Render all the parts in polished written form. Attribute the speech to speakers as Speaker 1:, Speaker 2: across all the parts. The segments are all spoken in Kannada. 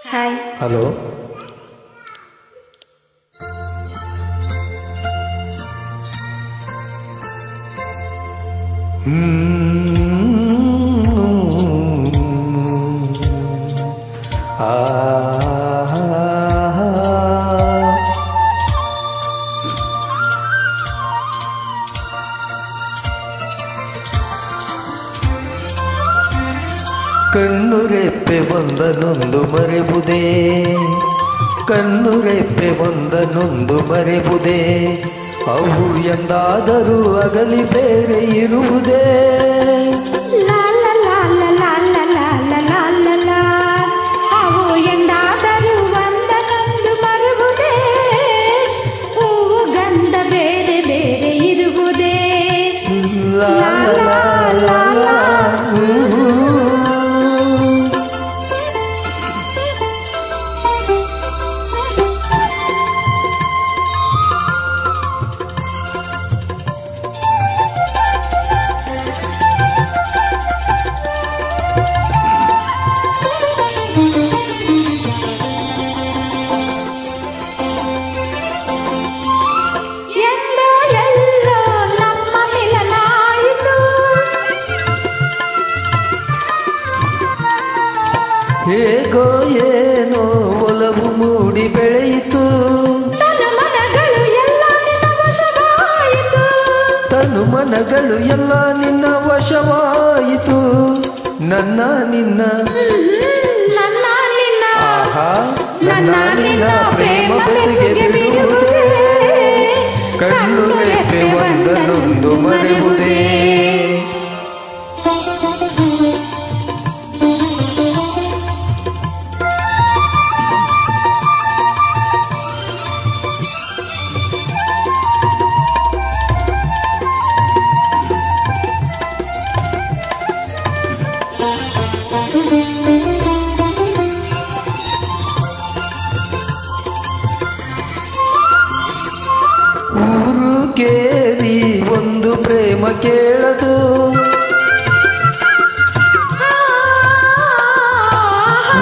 Speaker 1: ಹಾಯ್.
Speaker 2: ಹಲೋ. ಕಣ್ಣುರೆಪ್ಪೆ ಒಂದನೊಂದು ಮರೆಬುದೇ, ಕಣ್ಣುರೆಪ್ಪೆ ಒಂದನೊಂದು ಮರೆಬುದೇ, ಅವು ಎಂದಾದರೂ ಅಗಲಿ ಬೇರೆ ಇರುವುದೇ.
Speaker 1: ಅವು ಎಂದಾದರೂ ಒಂದನೊಂದು ಮರೆಬುದೇ, ಹೂವು ಗಂಧ ಬೇರೆ ಬೇರೆ ಇರುವುದೇ.
Speaker 2: ಹೇಗೋ ಏನೋ ಒಲವು ಮೂಡಿ ಬೆಳೆಯಿತು, ತನು ಮನಗಳು ಎಲ್ಲ ನಿನ್ನ ವಶವಾಯಿತು. ನನ್ನ ನಿನ್ನ ಆಹಾ, ನನ್ನ ನಿನ್ನ ಪ್ರೇಮ ಬೆಸುಗೆ ಬಿಡುವುದೇ, ಕಣ್ಣು ರೆಪ್ಪೆ ಒಂದನೊಂದು ಮರೆಯುವುದೇ. ಊರು ಕೇರಿ ಒಂದು ಪ್ರೇಮ ಕೇಳದು,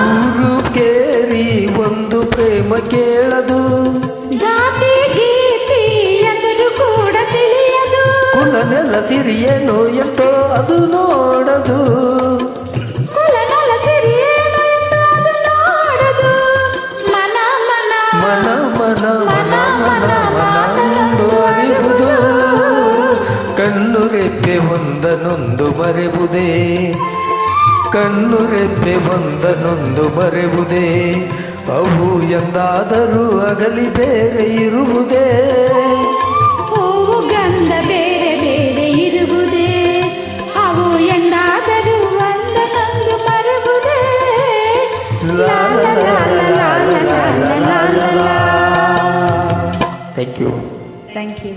Speaker 2: ಊರು ಕೇರಿ ಒಂದು ಪ್ರೇಮ ಕೇಳದು,
Speaker 1: ಜಾತಿ ಗೀತಿ ಹೆಸರು ಕೂಡ ತಿಳಿಯದು,
Speaker 2: ಕುಲನೆಲ್ಲ ಸಿರಿಯೇನೋ ಎಷ್ಟೋ ಅದು ನೋಡದು,
Speaker 1: ಕುಲನೆಲ್ಲ ಸಿರಿಯೇನೋ ಎಷ್ಟೋ ಅದು ನೋಡದು. ಮನ ಮನ
Speaker 2: ಮನ ಮನ ಮನ ಮನ ಮನಂದು ಅರಿವುದು, ಕಣ್ಣು ರೆಪ್ಪೆ ಒಂದನೊಂದು ಮರೆಬುದೇ, ಕಣ್ಣು ರೆಪ್ಪೆ ಒಂದನೊಂದು ಮರೆಬುದೇ, ಅವು ಎಂದಾದರೂ ಅಗಲಿ ಬೇರೆ ಇರುವುದೇ.
Speaker 1: ಹೂವು ಗಂಧ ಬೇರೆ ಬೇರೆ ಇರುವುದೇ, ಅವು ಎಂದಾದರೂ ಒಂದನೊಂದು ಮರೆಯುವುದೇ.
Speaker 2: Thank you.
Speaker 1: Thank you.